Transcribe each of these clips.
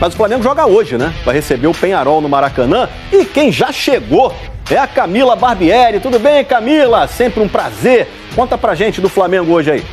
Mas o Flamengo joga hoje, né? Vai receber o Peñarol no Maracanã. E quem já chegou é a Camila Barbieri. Tudo bem, Camila? Sempre um prazer. Conta pra gente do Flamengo hoje aí.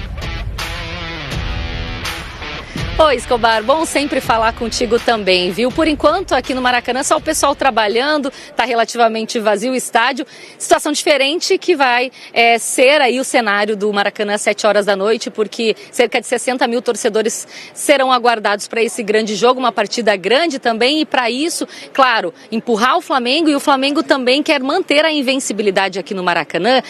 Oi, Escobar, bom sempre falar contigo também, viu? Por enquanto, aqui no Maracanã, só o pessoal trabalhando, tá relativamente vazio o estádio. Situação diferente que vai ser aí o cenário do Maracanã às 7 horas da noite, porque cerca de 60 mil torcedores serão aguardados para esse grande jogo, uma partida grande também, e para isso, claro, empurrar o Flamengo, e o Flamengo também quer manter a invencibilidade aqui no Maracanã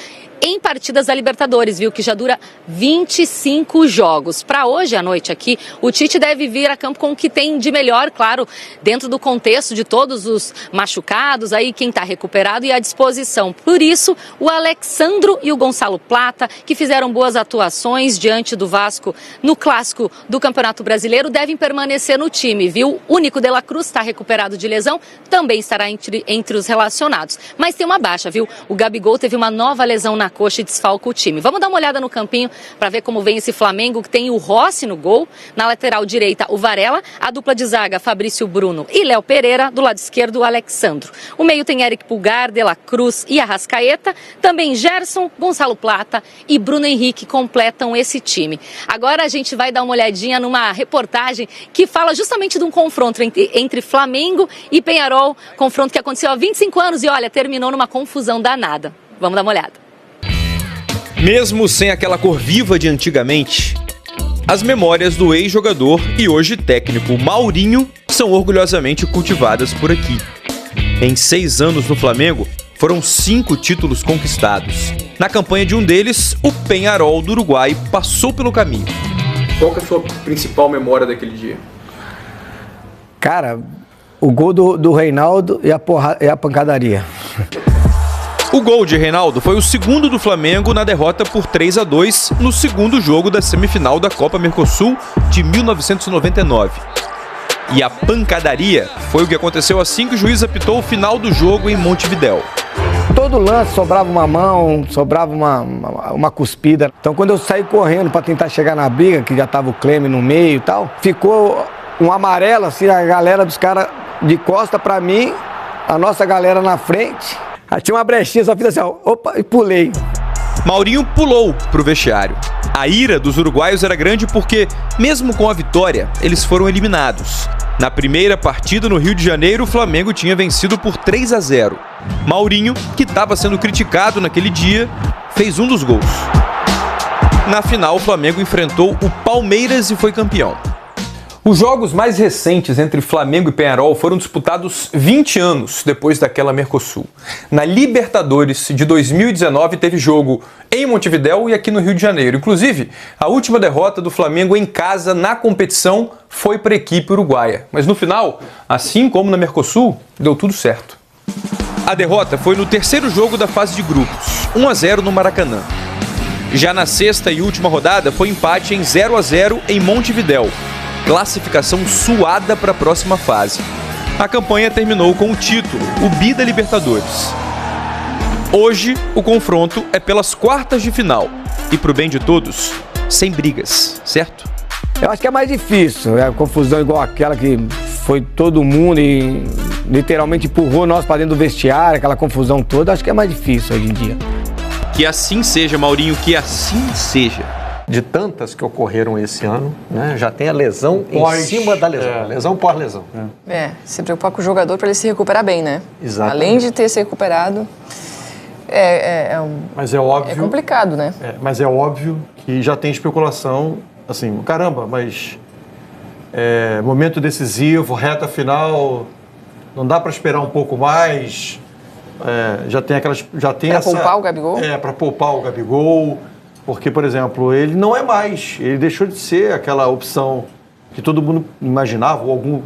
em partidas da Libertadores, viu? Que já dura 25 jogos. Para hoje à noite aqui, o Tite deve vir a campo com o que tem de melhor, claro, dentro do contexto de todos os machucados, aí quem está recuperado e à disposição. Por isso, o Alexandro e o Gonçalo Plata, que fizeram boas atuações diante do Vasco no clássico do Campeonato Brasileiro, devem permanecer no time, viu? O Nico de la Cruz está recuperado de lesão, também estará entre os relacionados. Mas tem uma baixa, viu? O Gabigol teve uma nova lesão na coxa e desfalca o time. Vamos dar uma olhada no campinho para ver como vem esse Flamengo, que tem o Rossi no gol, na lateral direita o Varela, a dupla de zaga Fabrício Bruno e Léo Pereira, do lado esquerdo o Alexandro. O meio tem Eric Pulgar, De la Cruz e Arrascaeta, também Gerson, Gonçalo Plata e Bruno Henrique completam esse time. Agora a gente vai dar uma olhadinha numa reportagem que fala justamente de um confronto entre Flamengo e Peñarol, confronto que aconteceu há 25 anos e olha, terminou numa confusão danada. Vamos dar uma olhada. Mesmo sem aquela cor viva de antigamente, as memórias do ex-jogador e hoje técnico Maurinho são orgulhosamente cultivadas por aqui. Em 6 anos no Flamengo, foram 5 títulos conquistados. Na campanha de um deles, o Peñarol do Uruguai passou pelo caminho. Qual que é a sua principal memória daquele dia? Cara, o gol do Reinaldo e a pancadaria. O gol de Reinaldo foi o segundo do Flamengo na derrota por 3-2 no segundo jogo da semifinal da Copa Mercosul de 1999. E a pancadaria foi o que aconteceu assim que o juiz apitou o final do jogo em Montevidéu. Todo lance sobrava uma mão, sobrava uma cuspida. Então quando eu saí correndo para tentar chegar na briga, que já tava o Cleme no meio e tal, ficou um amarelo assim, a galera dos caras de costa para mim, a nossa galera na frente. Aí tinha uma brechinha, só fiz assim, ó, opa, e pulei. Maurinho pulou pro vestiário. A ira dos uruguaios era grande porque, mesmo com a vitória, eles foram eliminados. Na primeira partida no Rio de Janeiro, o Flamengo tinha vencido por 3-0. Maurinho, que estava sendo criticado naquele dia, fez um dos gols. Na final, o Flamengo enfrentou o Palmeiras e foi campeão. Os jogos mais recentes entre Flamengo e Peñarol foram disputados 20 anos depois daquela Mercosul. Na Libertadores de 2019 teve jogo em Montevidéu e aqui no Rio de Janeiro. Inclusive, a última derrota do Flamengo em casa na competição foi para a equipe uruguaia. Mas no final, assim como na Mercosul, deu tudo certo. A derrota foi no terceiro jogo da fase de grupos, 1-0 no Maracanã. Já na sexta e última rodada foi empate em 0-0 em Montevidéu. Classificação suada para a próxima fase. A campanha terminou com o título, o Bi da Libertadores. Hoje, o confronto é pelas quartas de final. E pro bem de todos, sem brigas, certo? Eu acho que é mais difícil, é a confusão igual aquela que foi todo mundo e literalmente empurrou nós para dentro do vestiário, aquela confusão toda, acho que é mais difícil hoje em dia. Que assim seja, Maurinho, que assim seja. De tantas que ocorreram esse ano, né, já tem a lesão em cima da lesão. Lesão pós-lesão. Se preocupar com o jogador para ele se recuperar bem, né? Exatamente. Além de ter se recuperado, mas é óbvio, é complicado, né? Mas é óbvio que já tem especulação, assim, caramba, mas momento decisivo, reta final, não dá para esperar um pouco mais? Já tem para poupar o Gabigol? Para poupar o Gabigol. Porque, por exemplo, ele não é mais, ele deixou de ser aquela opção que todo mundo imaginava, ou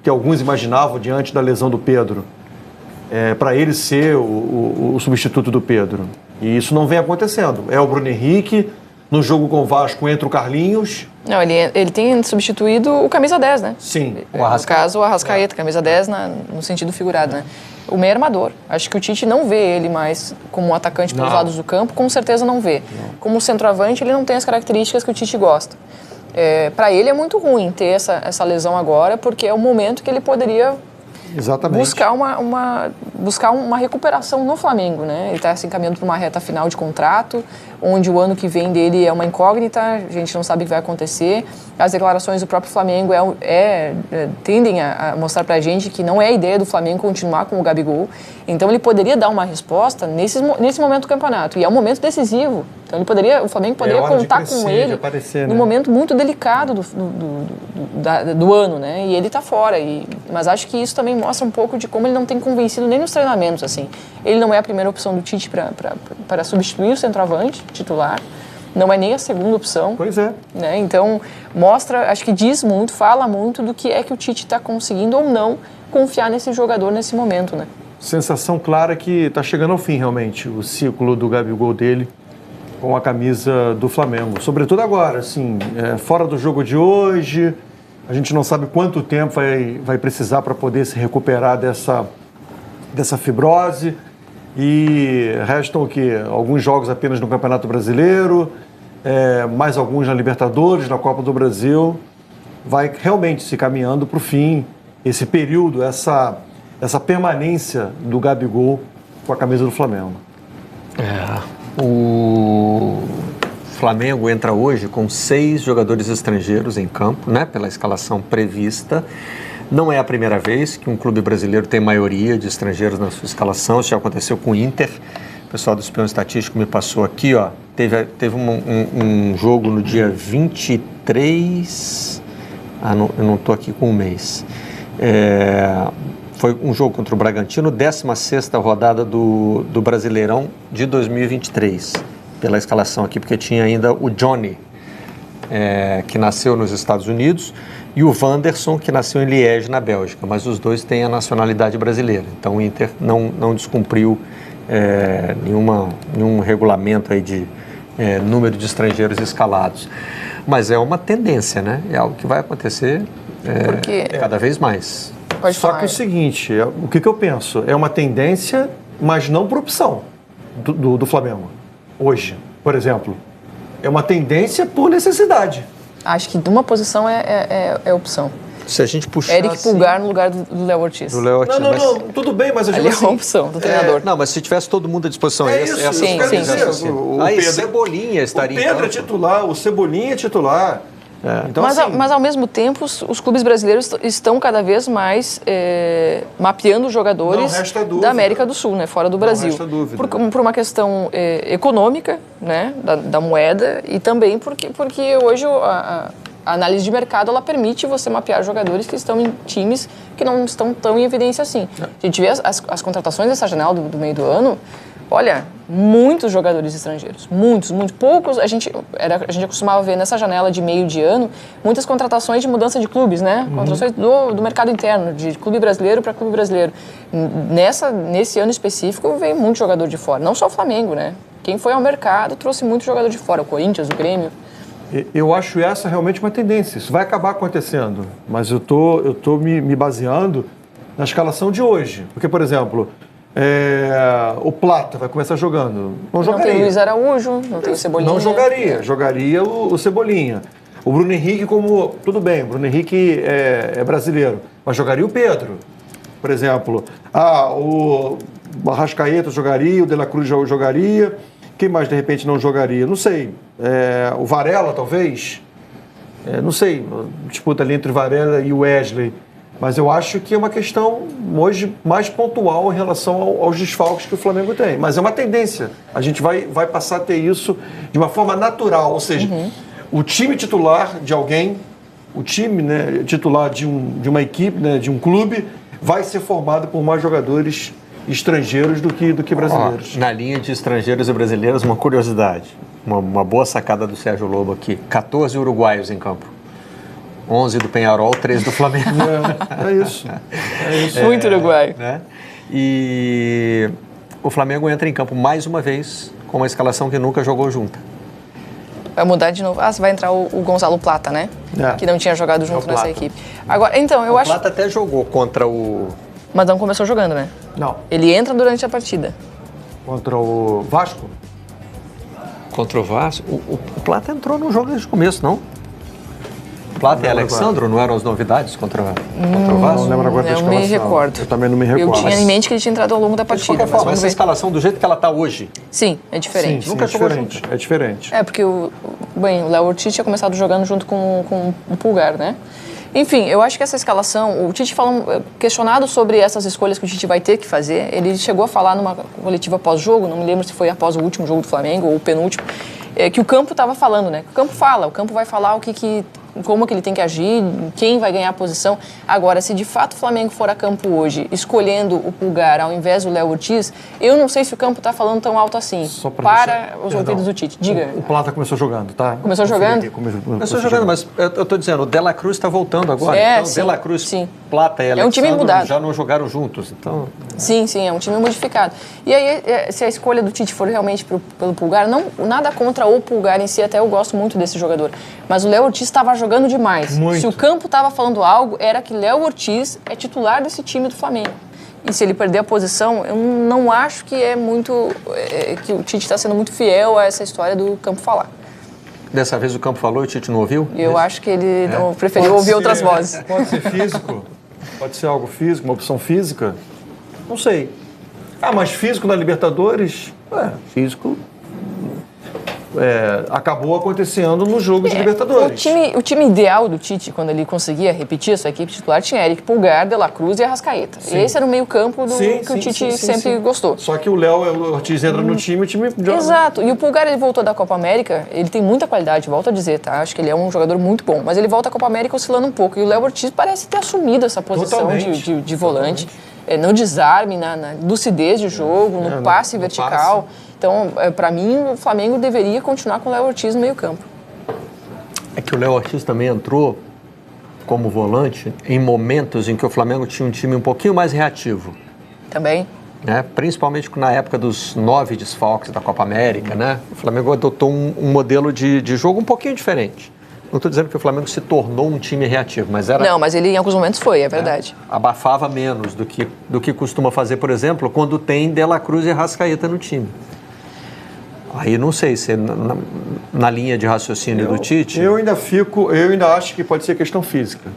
que alguns imaginavam diante da lesão do Pedro, para ele ser o substituto do Pedro. E isso não vem acontecendo. É o Bruno Henrique, no jogo com o Vasco entra o Carlinhos. Não, ele tem substituído o camisa 10, né? Sim. No caso, o Arrascaeta, camisa 10 no sentido figurado, né? O meio armador. Acho que o Tite não vê ele mais como um atacante pelos lados do campo, com certeza não vê. Como centroavante, ele não tem as características que o Tite gosta. Para ele é muito ruim ter essa lesão agora, porque é o momento que ele poderia Exatamente. buscar uma recuperação no Flamengo, né? Ele está se encaminhando para uma reta final de contrato, onde o ano que vem dele é uma incógnita, a gente não sabe o que vai acontecer. As declarações do próprio Flamengo tendem a mostrar para a gente que não é a ideia do Flamengo continuar com o Gabigol. Então ele poderia dar uma resposta nesse momento do campeonato, e é um momento decisivo. Então o Flamengo poderia contar com ele num momento muito delicado do ano, né? E ele está fora. Mas acho que isso também mostra um pouco de como ele não tem convencido nem nos treinamentos, assim. Ele não é a primeira opção do Tite para substituir o centroavante titular. Não é nem a segunda opção. Pois é. Né? Então, mostra, acho que diz muito, fala muito do que é que o Tite está conseguindo ou não confiar nesse jogador nesse momento, né? Sensação clara que está chegando ao fim, realmente, o ciclo do Gabigol dele com a camisa do Flamengo. Sobretudo agora, assim, fora do jogo de hoje, a gente não sabe quanto tempo vai precisar para poder se recuperar dessa fibrose. E restam o quê? Alguns jogos apenas no Campeonato Brasileiro, mais alguns na Libertadores, na Copa do Brasil. Vai realmente se caminhando para o fim, esse período, essa permanência do Gabigol com a camisa do Flamengo. O Flamengo entra hoje com 6 jogadores estrangeiros em campo, né, pela escalação prevista. Não é a primeira vez que um clube brasileiro tem maioria de estrangeiros na sua escalação. Isso já aconteceu com o Inter. O pessoal do Espião Estatístico me passou aqui, ó. Teve um jogo no dia 23... eu não estou aqui com um mês. Foi um jogo contra o Bragantino, 16ª rodada do Brasileirão de 2023. Pela escalação aqui, porque tinha ainda o Johnny, que nasceu nos Estados Unidos, e o Wanderson, que nasceu em Liège, na Bélgica, mas os dois têm a nacionalidade brasileira. Então o Inter não descumpriu nenhum regulamento aí de número de estrangeiros escalados. Mas é uma tendência, né? É algo que vai acontecer cada vez mais. Só que é o seguinte, o que eu penso? É uma tendência, mas não por opção do Flamengo. Hoje, por exemplo. É uma tendência por necessidade. Acho que de uma posição é opção. Se a gente puxar Eric Pulgar no lugar do Léo Ortiz. Não, tudo bem, mas eu digo assim... é uma opção do treinador. Não, mas se tivesse todo mundo à disposição... Sim. O Pedro, Cebolinha estaria... O Pedro é titular, o Cebolinha é titular. Então, mas ao mesmo tempo, os clubes brasileiros estão cada vez mais mapeando os jogadores da América do Sul, né, fora do Brasil. Não resta dúvida. Por uma questão econômica, né, da moeda, e também porque hoje a análise de mercado ela permite você mapear jogadores que estão em times que não estão tão em evidência assim. A gente vê as contratações dessa janela do meio do ano. Olha, muitos jogadores estrangeiros, muitos, poucos. A gente costumava ver nessa janela de meio de ano muitas contratações de mudança de clubes, né? Contratações do mercado interno, de clube brasileiro para clube brasileiro. Nesse ano específico veio muito jogador de fora, não só o Flamengo, né? Quem foi ao mercado trouxe muito jogador de fora, o Corinthians, o Grêmio. Eu acho essa realmente uma tendência, isso vai acabar acontecendo, mas eu tô me baseando na escalação de hoje, porque, por exemplo... o Plata vai começar jogando. Não jogaria. Tem o Luiz Araújo, não tem o Cebolinha. Não jogaria. Jogaria o Cebolinha. O Bruno Henrique tudo bem, o Bruno Henrique é brasileiro, mas jogaria o Pedro, por exemplo. O Arrascaeta jogaria, o De La Cruz jogaria. Quem mais, de repente, não jogaria? Não sei. O Varela, talvez? Não sei. Disputa ali entre o Varela e o Wesley. Mas eu acho que é uma questão hoje mais pontual em relação aos desfalques que o Flamengo tem. Mas é uma tendência. A gente vai passar a ter isso de uma forma natural. Ou seja, o time titular de alguém, o time, né, titular de uma equipe, né, de um clube, vai ser formado por mais jogadores estrangeiros do que brasileiros. Na linha de estrangeiros e brasileiros, uma curiosidade. Uma boa sacada do Sérgio Lobo aqui. 14 uruguaios em campo. 11 do Peñarol, 3 do Flamengo. É isso. Muito uruguaio. Né? E o Flamengo entra em campo mais uma vez com uma escalação que nunca jogou junta. Vai mudar de novo. Vai entrar o Gonzalo Plata, né? Que não tinha jogado junto nessa equipe. Agora, então, eu acho... O Plata até jogou contra o... Mas não começou jogando, né? Não. Ele entra durante a partida. Contra o Vasco? Contra o Vasco? O Plata entrou no jogo desde o começo, não? Plata e Alexandro não eram as novidades contra o Vasco? Não lembro agora da escalação. Eu me recordo. Eu também não me recordo. Eu tinha em mente que ele tinha entrado ao longo da De partida. qualquer Mas forma, vamos essa ver. escalação do jeito que ela está hoje, Sim, é diferente. Nunca é jogou diferente. É diferente. É, porque o Léo Ortiz tinha começado jogando junto com o Pulgar, né? Enfim, eu acho que essa escalação, o Tite questionado sobre essas escolhas que o Tite vai ter que fazer, ele chegou a falar numa coletiva pós-jogo, não me lembro se foi após o último jogo do Flamengo ou o penúltimo, que o campo estava falando, né? O campo fala, o campo vai falar como que ele tem que agir, quem vai ganhar a posição. Agora, se de fato o Flamengo for a campo hoje, escolhendo o Pulgar ao invés do Léo Ortiz, eu não sei se o campo está falando tão alto assim para os ouvidos do Tite. Diga. O Plata começou jogando, tá? Começou jogando? Começou jogando, mas eu estou dizendo, o De La Cruz está voltando agora. Então, sim, De La Cruz, sim. Plata e Alexandro um time mudado. já não jogaram juntos. Então... Sim, é um time modificado. E aí, se a escolha do Tite for realmente pelo Pulgar, nada contra o Pulgar em si, até eu gosto muito desse jogador. Mas o Léo Ortiz estava jogando demais. Muito. Se o campo estava falando algo, era que Léo Ortiz é titular desse time do Flamengo. E se ele perder a posição, eu não acho que é muito... que o Tite está sendo muito fiel a essa história do campo falar. Dessa vez o campo falou e o Tite não ouviu? E eu acho que ele não preferiu ouvir outras vozes. Pode ser físico? Pode ser algo físico, uma opção física? Não sei. Mas físico na Libertadores? Físico... acabou acontecendo no jogo de Libertadores. O time ideal do Tite, quando ele conseguia repetir a sua equipe titular, tinha Eric Pulgar, De La Cruz e Arrascaeta. Sim. Esse era o meio-campo que o Tite sempre gostou. Só que o Léo Ortiz entra no time, o time joga. Exato. E o Pulgar, ele voltou da Copa América, ele tem muita qualidade, volto a dizer, tá? Acho que ele é um jogador muito bom. Mas ele volta à Copa América oscilando um pouco. E o Léo Ortiz parece ter assumido essa posição de volante. No desarme, na lucidez de jogo, no passe vertical. Então, para mim, o Flamengo deveria continuar com o Léo Ortiz no meio-campo. É que o Léo Ortiz também entrou como volante em momentos em que o Flamengo tinha um time um pouquinho mais reativo. Também. Né? Principalmente na época dos 9 desfalques da Copa América, né? O Flamengo adotou um modelo de jogo um pouquinho diferente. Não estou dizendo que o Flamengo se tornou um time reativo, mas era... Não, mas ele em alguns momentos foi, é verdade. Abafava menos do que costuma fazer, por exemplo, quando tem De La Cruz e Arrascaeta no time. Aí não sei se na linha de raciocínio do Tite... Eu ainda acho que pode ser questão física.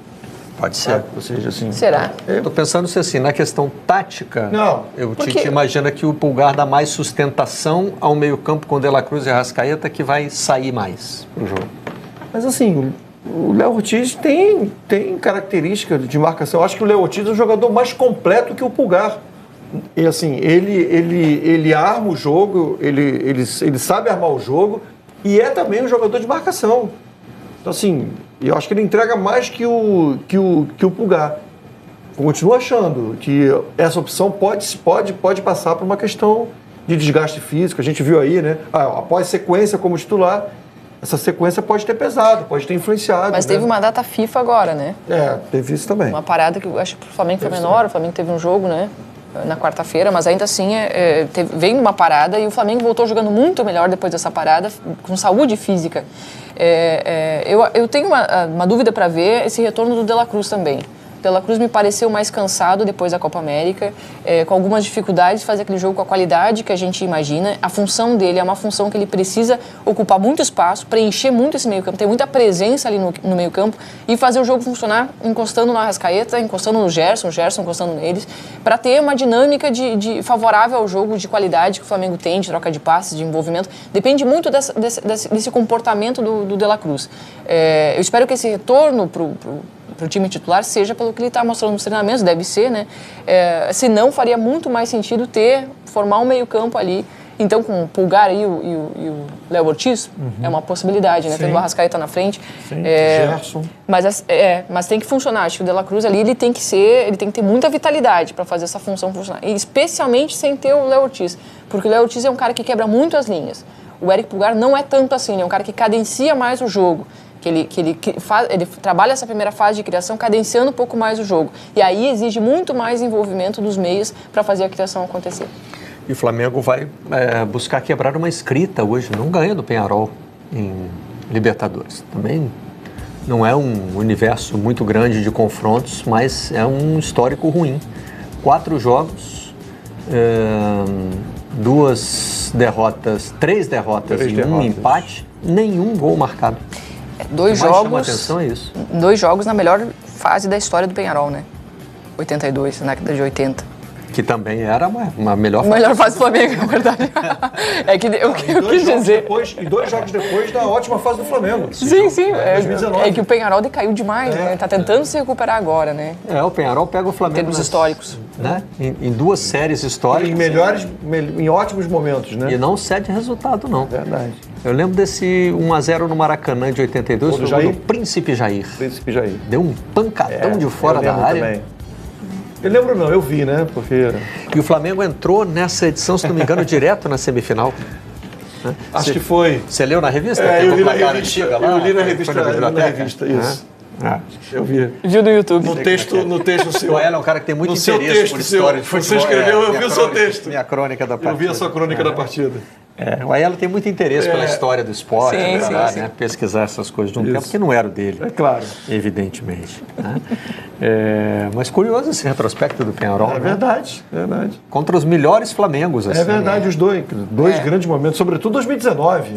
Pode ser. Ou seja, assim... Será? Estou pensando se assim, na questão tática, o Tite imagina que o Pulgar dá mais sustentação ao meio-campo com De La Cruz e Arrascaeta, que vai sair mais pro jogo. Mas assim, o Léo Ortiz tem característica de marcação. Eu acho que o Léo Ortiz é um jogador mais completo que o Pulgar. E assim, ele arma o jogo, ele sabe armar o jogo e é também um jogador de marcação. Então assim, eu acho que ele entrega mais que o Pulgar. Eu continuo achando que essa opção pode passar por uma questão de desgaste físico. A gente viu aí, né? Após sequência como titular, essa sequência pode ter pesado, pode ter influenciado. Mas teve uma data FIFA agora, né? Teve isso também. Uma parada que eu acho que o Flamengo foi menor, o Flamengo teve um jogo, né? Na quarta-feira, mas ainda assim veio uma parada e o Flamengo voltou jogando muito melhor depois dessa parada, com saúde física. Eu tenho uma dúvida para ver esse retorno do De La Cruz também. De La Cruz me pareceu mais cansado depois da Copa América, com algumas dificuldades de fazer aquele jogo com a qualidade que a gente imagina. A função dele é uma função que ele precisa ocupar muito espaço, preencher muito esse meio-campo, ter muita presença ali no meio-campo e fazer o jogo funcionar encostando no Arrascaeta, encostando no Gerson encostando neles, para ter uma dinâmica favorável ao jogo de qualidade que o Flamengo tem, de troca de passes, de envolvimento. Depende muito desse comportamento do De La Cruz. Eu espero que esse retorno para o time titular seja pelo que ele está mostrando nos treinamentos, deve ser, né? Se não, faria muito mais sentido formar um meio-campo ali. Então, com o Pulgar e o Léo Ortiz, é uma possibilidade, né? Tendo o Arrascaeta na frente. Sim, Gerson. Mas tem que funcionar. Acho que o De La Cruz ali, ele tem que ter muita vitalidade para fazer essa função funcionar. E especialmente sem ter o Léo Ortiz. Porque o Léo Ortiz é um cara que quebra muito as linhas. O Eric Pulgar não é tanto assim, é um cara que cadencia mais o jogo. Ele trabalha essa primeira fase de criação cadenciando um pouco mais o jogo. E aí exige muito mais envolvimento dos meios para fazer a criação acontecer. E o Flamengo vai buscar quebrar uma escrita hoje. Não ganha do Peñarol em Libertadores. Também não é um universo muito grande de confrontos, mas é um histórico ruim. 4 jogos, 3 derrotas e um empate, nenhum gol marcado. dois Mais chama jogos. atenção é isso. 2 jogos na melhor fase da história do Penharol, né? 82, na década de 80. Que também era uma melhor A melhor fase do Flamengo, na verdade. É que eu quis dizer. E 2 jogos depois da ótima fase do Flamengo. Sim. 2019. É que o Penharol decaiu demais, né? Tá tentando se recuperar agora, né? O Penharol pega o Em Flamengo termos históricos. né? Em 2 séries históricas. Em ótimos momentos, né? E não cede resultado, não. Verdade. Eu lembro desse 1-0 no Maracanã de 82, Gol do foi o Jair? do Príncipe Jair. Príncipe Jair. Deu um pancadão de fora eu da lembro área. Também. Eu lembro não, eu vi, né? Porque E o Flamengo entrou nessa edição, se não me engano, direto na semifinal. Né? acho que foi. Você leu na revista? É, Tem eu uma li na placar revista. antiga lá? Eu li na Foi revista, biblioteca? isso. Eu vi. Viu no YouTube. No texto seu. O Ela é um cara que tem muito No seu interesse texto por seu. história de Você futebol. escreveu, eu minha vi o seu crônica- texto. Minha crônica da partida. Eu vi a sua crônica da partida. O Aela tem muito interesse pela história do esporte, Sim, na verdade, sim. né? Pesquisar essas coisas de um tempo que não era o dele. É claro. Evidentemente. Né? Mas curioso esse retrospecto do Penharol, É né? verdade. Contra os melhores Flamengos, assim. É verdade, os dois grandes momentos, sobretudo 2019.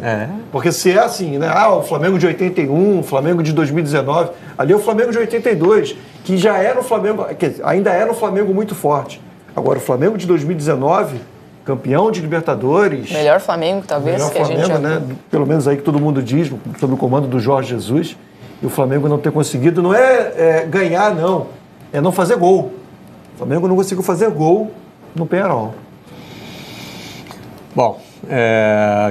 Porque se é assim, né? O Flamengo de 81, o Flamengo de 2019, ali é o Flamengo de 82, que já era o Flamengo, quer dizer, ainda era um Flamengo muito forte. Agora, o Flamengo de 2019, campeão de Libertadores. Melhor Flamengo, talvez, Melhor que a gente Flamengo, já né? Pelo menos aí que todo mundo diz, sob o comando do Jorge Jesus. E o Flamengo não ter conseguido, não é ganhar, não. É não fazer gol. O Flamengo não conseguiu fazer gol no Penharol. Bom,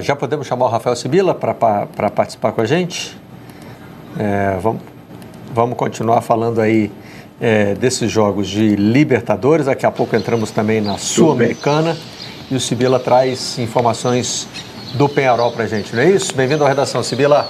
já podemos chamar o Rafael Sibila para participar com a gente? Vamos continuar falando aí desses jogos de Libertadores. Daqui a pouco entramos também na Sul-Americana. E o Sibila traz informações do Penharol para a gente, não é isso? Bem-vindo à redação, Sibila.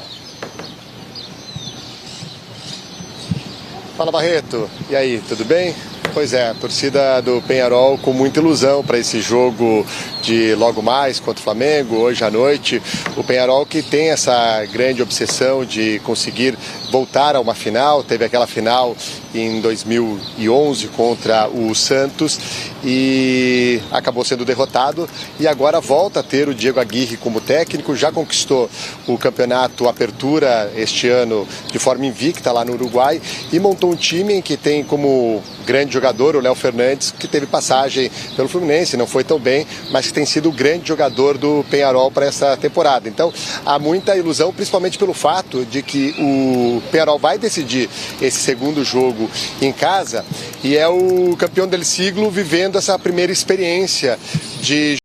Fala, Barreto. E aí, tudo bem? Pois é, a torcida do Penharol com muita ilusão para esse jogo de logo mais contra o Flamengo, hoje à noite. O Penharol que tem essa grande obsessão de conseguir voltar a uma final, teve aquela final em 2011 contra o Santos e acabou sendo derrotado e agora volta a ter o Diego Aguirre como técnico, já conquistou o campeonato Apertura este ano de forma invicta lá no Uruguai e montou um time em que tem como grande jogador o Léo Fernandes, que teve passagem pelo Fluminense, não foi tão bem, mas que tem sido o grande jogador do Penharol para essa temporada. Então há muita ilusão, principalmente pelo fato de que o Penharol vai decidir esse segundo jogo em casa e é o campeão del siglo vivendo essa primeira experiência de